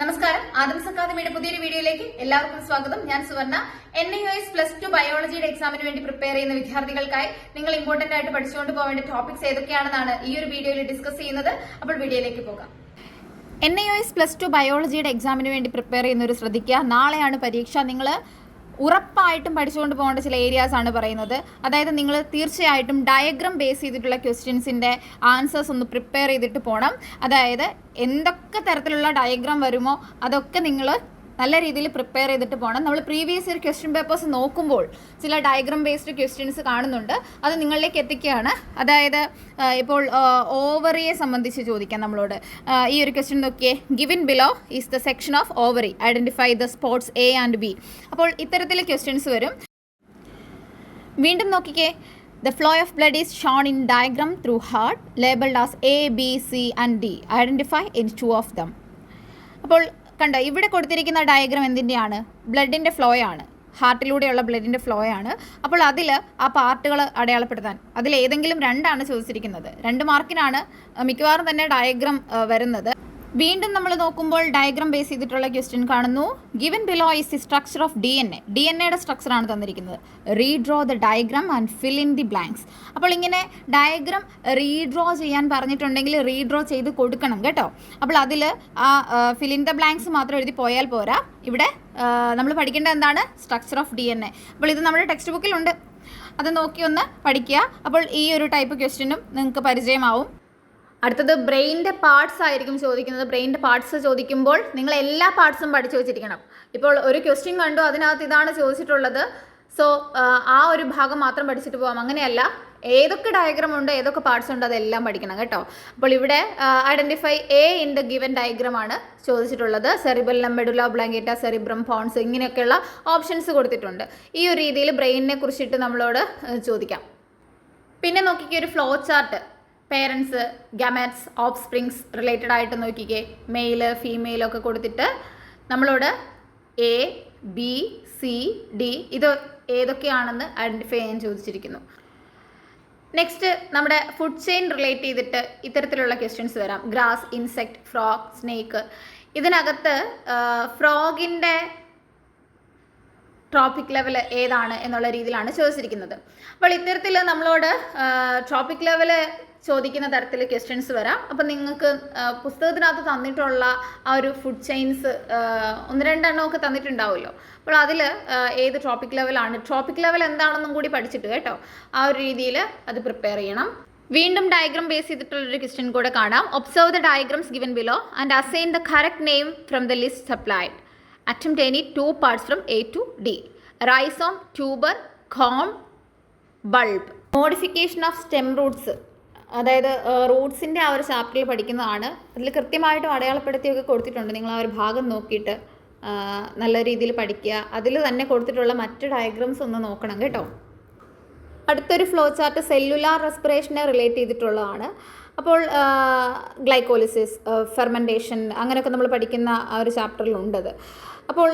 നമസ്കാരം, ആദംസ് അക്കാദമിയുടെ പുതിയൊരു വീഡിയോയിലേക്ക് എല്ലാവർക്കും സ്വാഗതം. ഞാൻ സുവർണ. NIOS +2 ബയോളജിയുടെ എക്സാമിന് വേണ്ടി പ്രിപ്പയർ ചെയ്യുന്ന വിദ്യാർത്ഥികൾക്കായി നിങ്ങൾ ഇമ്പോർട്ടന്റ് ആയിട്ട് പഠിച്ചുകൊണ്ട് പോകേണ്ട ടോപ്പിക്സ് ഏതൊക്കെയാണെന്നാണ് ഈ ഒരു വീഡിയോയിൽ ഡിസ്കസ് ചെയ്യുന്നത്. അപ്പോൾ വീഡിയോയിലേക്ക് പോകാം. NIOS +2 ബയോളജിയുടെ എക്സാമിന് വേണ്ടി പ്രിപ്പയർ ചെയ്യുന്നവർ ശ്രദ്ധിക്കുക. നാളെയാണ് പരീക്ഷ. നിങ്ങൾ ഉറപ്പായിട്ടും പഠിച്ചുകൊണ്ട് പോകേണ്ട ചില ഏരിയാസ് ആണ് പറയുന്നത്. അതായത് നിങ്ങൾ തീർച്ചയായിട്ടും ഡയഗ്രാം ബേസ് ചെയ്തിട്ടുള്ള ക്വസ്റ്റ്യൻസിൻ്റെ ആൻസേഴ്സ് ഒന്ന് പ്രിപ്പയർ ചെയ്തിട്ട് പോകണം. അതായത് എന്തൊക്കെ തരത്തിലുള്ള ഡയഗ്രാം വരുമോ അതൊക്കെ നിങ്ങൾ നല്ല രീതിയിൽ പ്രിപ്പയർ ചെയ്തിട്ട് പോകണം. നമ്മൾ പ്രീവിയസ് ഇയർ ക്വസ്റ്റ്യൻ പേപ്പേഴ്സ് നോക്കുമ്പോൾ ചില ഡയഗ്രാം ബേസ്ഡ് ക്വസ്റ്റ്യൻസ് കാണുന്നുണ്ട്. അത് നിങ്ങളിലേക്ക് എത്തിക്കുകയാണ്. അതായത് ഇപ്പോൾ ഓവറിയെ സംബന്ധിച്ച് ചോദിക്കാം നമ്മളോട്. ഈ ഒരു ക്വസ്റ്റ്യൻ നോക്കിയേ. Given below is the section of ovary, identify the spots A and B. അപ്പോൾ ഇത്തരത്തിൽ ക്വസ്റ്റ്യൻസ് വരും. വീണ്ടും നോക്കിക്കേ. The flow of blood is shown in diagram through heart labeled as A, B, C and D. Identify any two of them. അപ്പോൾ കണ്ടോ, ഇവിടെ കൊടുത്തിരിക്കുന്ന diagram എന്തിൻ്റെയാണ്? ബ്ലഡിൻ്റെ flow ആണ്. ഹാർട്ടിലൂടെയുള്ള ബ്ലഡിൻ്റെ ഫ്ലോ ആണ്. അപ്പോൾ അതിൽ ആ പാർട്ടുകൾ അടയാളപ്പെടുത്താൻ അതിൽ ഏതെങ്കിലും രണ്ടാണ് ചോദിച്ചിരിക്കുന്നത്. 2 മാർക്കിനാണ് മിക്കവാറും തന്നെ ഡയഗ്രാം വരുന്നത്. വീണ്ടും നമ്മൾ നോക്കുമ്പോൾ ഡയഗ്രാം ബേസ് ചെയ്തിട്ടുള്ള ക്വസ്റ്റ്യൻ കാണുന്നു. Given below is the structure of DNA യുടെ സ്ട്രക്ചറാണ് തന്നിരിക്കുന്നത്. Redraw the diagram and fill in the blanks. അപ്പോൾ ഇങ്ങനെ ഡയഗ്രാം റീഡ്രോ ചെയ്യാൻ പറഞ്ഞിട്ടുണ്ടെങ്കിൽ റീഡ്രോ ചെയ്ത് കൊടുക്കണം കേട്ടോ. അപ്പോൾ അതിൽ ആ ഫിൽ ഇൻ ദ ബ്ലാങ്ക്സ് മാത്രം എഴുതി പോയാൽ പോരാ. ഇവിടെ നമ്മൾ പഠിക്കേണ്ടത് എന്താണ്? Structure of DNA. അപ്പോൾ ഇത് നമ്മുടെ ടെക്സ്റ്റ് ബുക്കിലുണ്ട്. അത് നോക്കി ഒന്ന് പഠിക്കുക. അപ്പോൾ ഈ ഒരു ടൈപ്പ് ക്വസ്റ്റ്യനും നിങ്ങൾക്ക് പരിചയമാവും. അടുത്തത് ബ്രെയിനിൻ്റെ പാർട്സ് ആയിരിക്കും ചോദിക്കുന്നത്. ബ്രെയിനിൻ്റെ പാർട്സ് ചോദിക്കുമ്പോൾ നിങ്ങൾ എല്ലാ പാർട്സും പഠിച്ചു വെച്ചിരിക്കണം. ഇപ്പോൾ ഒരു ക്വസ്റ്റ്യൻ കണ്ടു, അതിനകത്ത് ഇതാണ് ചോദിച്ചിട്ടുള്ളത്. സോ ആ ഒരു ഭാഗം മാത്രം പഠിച്ചിട്ട് പോകാം. അങ്ങനെയല്ല, ഏതൊക്കെ ഡയഗ്രാം ഉണ്ട്, ഏതൊക്കെ പാർട്സ് ഉണ്ട്, അതെല്ലാം പഠിക്കണം കേട്ടോ. അപ്പോൾ ഇവിടെ identify A in the given diagram ആണ് ചോദിച്ചിട്ടുള്ളത്. Cerebellum, medulla oblongata, cerebrum, pons ഇങ്ങനെയൊക്കെയുള്ള ഓപ്ഷൻസ് കൊടുത്തിട്ടുണ്ട്. ഈ ഒരു രീതിയിൽ ബ്രെയിനിനെ കുറിച്ചിട്ട് നമ്മളോട് ചോദിക്കാം. പിന്നെ നോക്കിക്കേ, ഒരു flow chart. Parents, gametes, of springs related ആയിട്ട് നോക്കിക്കേ. മെയില്, ഫീമെയിലൊക്കെ കൊടുത്തിട്ട് നമ്മളോട് A, B, C, D ഇത് ഏതൊക്കെയാണെന്ന് ഐഡൻറ്റിഫൈ ചെയ്യാൻ ചോദിച്ചിരിക്കുന്നു. നെക്സ്റ്റ് നമ്മുടെ ഫുഡ് ചെയിൻ റിലേറ്റ് ചെയ്തിട്ട് ഇത്തരത്തിലുള്ള ക്വസ്റ്റ്യൻസ് വരാം. Grass, insect, frog, snake. ഇതിനകത്ത് ഫ്രോഗിൻ്റെ ട്രോപ്പിക് ലെവൽ ഏതാണ് എന്നുള്ള രീതിയിലാണ് ചോദിച്ചിരിക്കുന്നത്. അപ്പോൾ ഇത്തരത്തിൽ നമ്മളോട് ട്രോപ്പിക് ലെവൽ ചോദിക്കുന്ന തരത്തിൽ ക്വസ്റ്റ്യൻസ് വരാം. അപ്പം നിങ്ങൾക്ക് പുസ്തകത്തിനകത്ത് തന്നിട്ടുള്ള ആ ഒരു ഫുഡ് ചെയിൻസ് 1-2 എണ്ണമൊക്കെ തന്നിട്ടുണ്ടാവുമല്ലോ. അപ്പോൾ അതിൽ ഏത് ട്രോപ്പിക് ലെവലാണ്, ട്രോപ്പിക് ലെവൽ എന്താണെന്നും കൂടി പഠിച്ചിട്ട് കേട്ടോ ആ ഒരു രീതിയിൽ അത് പ്രിപ്പയർ ചെയ്യണം. വീണ്ടും ഡയഗ്രാം ബേസ് ചെയ്തിട്ടുള്ളൊരു ക്വസ്റ്റ്യൻ കൂടെ കാണാം. Observe the diagrams given below and assign the correct name from the list supplied. Attempt any 2 parts from A to D. Rhizome, tuber, corm, bulb. Modification of stem roots. അതായത് റൂട്ട്സിൻ്റെ ആ ഒരു ചാപ്റ്ററിൽ പഠിക്കുന്നതാണ്. അതിൽ കൃത്യമായിട്ടും അടയാളപ്പെടുത്തിയൊക്കെ കൊടുത്തിട്ടുണ്ട്. നിങ്ങൾ ആ ഒരു ഭാഗം നോക്കിയിട്ട് നല്ല രീതിയിൽ പഠിക്കുക. അതിൽ തന്നെ കൊടുത്തിട്ടുള്ള മറ്റ് ഡയഗ്രാംസ് ഒന്ന് നോക്കണം കേട്ടോ. അടുത്തൊരു ഫ്ലോ ചാർട്ട് സെല്ലുലാർ റെസ്പിറേഷനെ റിലേറ്റ് ചെയ്തിട്ടുള്ളതാണ്. അപ്പോൾ ഗ്ലൈക്കോളിസിസ്, ഫെർമെൻറ്റേഷൻ അങ്ങനെയൊക്കെ നമ്മൾ പഠിക്കുന്ന ആ ഒരു ചാപ്റ്ററിലുണ്ടത്. അപ്പോൾ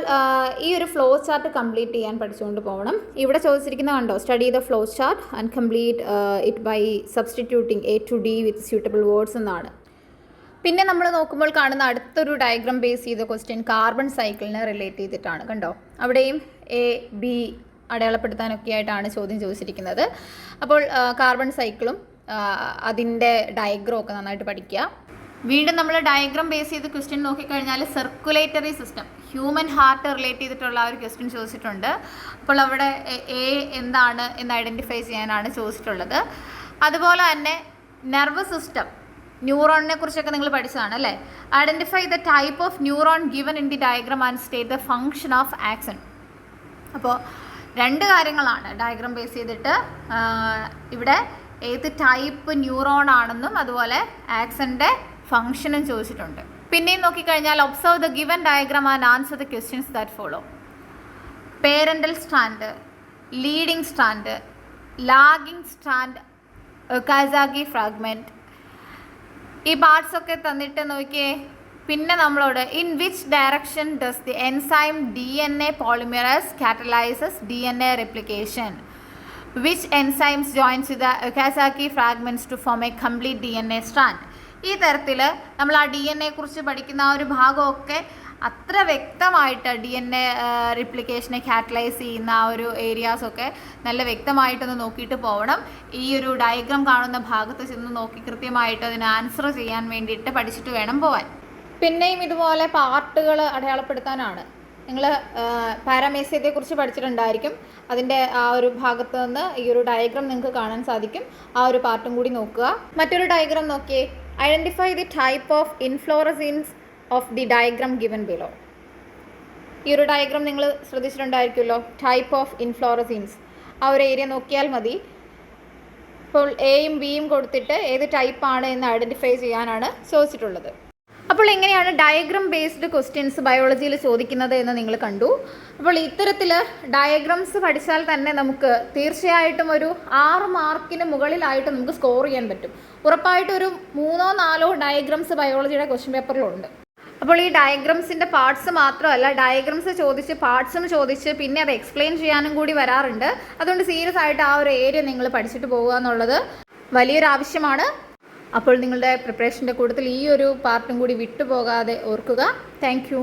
ഈ ഒരു ഫ്ലോ ചാർട്ട് കംപ്ലീറ്റ് ചെയ്യാൻ പഠിച്ചുകൊണ്ട് പോകണം. ഇവിടെ ചോദിച്ചിരിക്കുന്ന കണ്ടോ, study the flow chart and complete it by substituting A to D with suitable words എന്നാണ്. പിന്നെ നമ്മൾ നോക്കുമ്പോൾ കാണുന്ന അടുത്തൊരു ഡയഗ്രാം ബേസ് ചെയ്ത ക്വസ്റ്റ്യൻ കാർബൺ സൈക്കിളിനെ റിലേറ്റ് ചെയ്തിട്ടാണ്. കണ്ടോ, അവിടെയും A, B അടയാളപ്പെടുത്താനൊക്കെ ആയിട്ടാണ് ചോദ്യം ചോദിച്ചിരിക്കുന്നത്. അപ്പോൾ കാർബൺ സൈക്കിളും അതിൻ്റെ ഡയഗ്രാം ഒക്കെ നന്നായിട്ട് പഠിക്കുക. വീണ്ടും നമ്മൾ ഡയഗ്രാം ബേസ് ചെയ്ത് ക്വസ്റ്റ്യൻ നോക്കിക്കഴിഞ്ഞാൽ circulatory system, human heart relate ചെയ്തിട്ടുള്ള ആ ഒരു ക്വസ്റ്റ്യൻ ചോദിച്ചിട്ടുണ്ട്. അപ്പോൾ അവിടെ A എന്താണ് എന്ന് ഐഡൻറ്റിഫൈ ചെയ്യാനാണ് ചോദിച്ചിട്ടുള്ളത്. അതുപോലെ തന്നെ നെർവസ് സിസ്റ്റം, ന്യൂറോണിനെ കുറിച്ചൊക്കെ നിങ്ങൾ പഠിച്ചതാണ് അല്ലേ. Identify the type of neuron given in the diagram and state the function of accent. അപ്പോൾ 2 കാര്യങ്ങളാണ് ഡയഗ്രാം ബേസ് ചെയ്തിട്ട്. ഇവിടെ ഏത് ടൈപ്പ് ന്യൂറോൺ ആണെന്നും അതുപോലെ ആക്സൻ്റെ ഫങ്ഷനും ചോദിച്ചിട്ടുണ്ട്. പിന്നെയും നോക്കിക്കഴിഞ്ഞാൽ observe the given diagram and answer the questions that follow. Parental strand, leading strand, lagging strand, Okazaki fragment. ഈ പാർട്സ് ഒക്കെ തന്നിട്ട് നോക്കിയേ. പിന്നെ നമ്മളോട് in which direction does the enzyme DNA polymerase catalyzes DNA replication. Which enzymes joins with the Okazaki fragments to form a complete DNA strand. ഈ തരത്തിൽ നമ്മൾ ആ DNA കുറിച്ച് പഠിക്കുന്ന ആ ഒരു ഭാഗമൊക്കെ അത്ര വ്യക്തമായിട്ട് DNA റിപ്ലിക്കേഷനെ കാറ്റലൈസ് ചെയ്യുന്ന ആ ഒരു ഏരിയാസൊക്കെ നല്ല വ്യക്തമായിട്ടൊന്ന് നോക്കിയിട്ട് പോകണം. ഈ ഒരു ഡയഗ്രാം കാണുന്ന ഭാഗത്ത് ചെന്ന് നോക്കി കൃത്യമായിട്ട് അതിന് ആൻസർ ചെയ്യാൻ വേണ്ടിയിട്ട് പഠിച്ചിട്ട് വേണം പോവാൻ. പിന്നെയും ഇതുപോലെ പാർട്ടുകൾ അടയാളപ്പെടുത്താനാണ്. നിങ്ങൾ പാരാമീസിയത്തെക്കുറിച്ച് പഠിച്ചിട്ടുണ്ടായിരിക്കും. അതിൻ്റെ ആ ഒരു ഭാഗത്ത് നിന്ന് ഈ ഒരു ഡയഗ്രാം നിങ്ങൾക്ക് കാണാൻ സാധിക്കും. ആ ഒരു പാർട്ടും കൂടി നോക്കുക. മറ്റൊരു ഡയഗ്രാം നോക്കിയേ. Identify the type of inflorescence of the diagram given below. ഈ ഒരു ഡയഗ്രാം നിങ്ങൾ ശ്രദ്ധിച്ചിട്ടുണ്ടായിരിക്കുമല്ലോ. ടൈപ്പ് ഓഫ് ഇൻഫ്ലോറസൻസ് ആ ഒരു ഏരിയ നോക്കിയാൽ മതി. ഇപ്പോൾ എയും ബിയും കൊടുത്തിട്ട് ഏത് ടൈപ്പാണ് എന്ന് ഐഡൻറ്റിഫൈ ചെയ്യാനാണ് ചോദിച്ചിട്ടുള്ളത്. അപ്പോൾ എങ്ങനെയാണ് ഡയഗ്രാം ബേസ്ഡ് ക്വസ്റ്റ്യൻസ് ബയോളജിയിൽ ചോദിക്കുന്നത് എന്ന് നിങ്ങൾ കണ്ടു. അപ്പോൾ ഇത്തരത്തിൽ ഡയഗ്രാംസ് പഠിച്ചാൽ തന്നെ നമുക്ക് തീർച്ചയായിട്ടും ഒരു 6 മാർക്കിന് മുകളിലായിട്ട് നമുക്ക് സ്കോർ ചെയ്യാൻ പറ്റും. ഉറപ്പായിട്ടും ഒരു 3-4 ഡയഗ്രാംസ് ബയോളജിയുടെ ക്വസ്റ്റ്യൻ പേപ്പറിലുണ്ട്. അപ്പോൾ ഈ ഡയഗ്രാംസിൻ്റെ പാർട്സ് മാത്രമല്ല, ഡയഗ്രാംസ് ചോദിച്ച് പാർട്സും ചോദിച്ച് പിന്നെ അത് എക്സ്പ്ലെയിൻ ചെയ്യാനും കൂടി വരാറുണ്ട്. അതുകൊണ്ട് സീരിയസ് ആയിട്ട് ആ ഒരു ഏരിയ നിങ്ങൾ പഠിച്ചിട്ട് പോകുക എന്നുള്ളത് വലിയൊരു ആവശ്യമാണ്. അപ്പോൾ നിങ്ങളുടെ പ്രിപ്പറേഷൻ്റെ കൂട്ടത്തിൽ ഈ ഒരു പാർട്ടും കൂടി വിട്ടുപോകാതെ ഓർക്കുക. Thank you.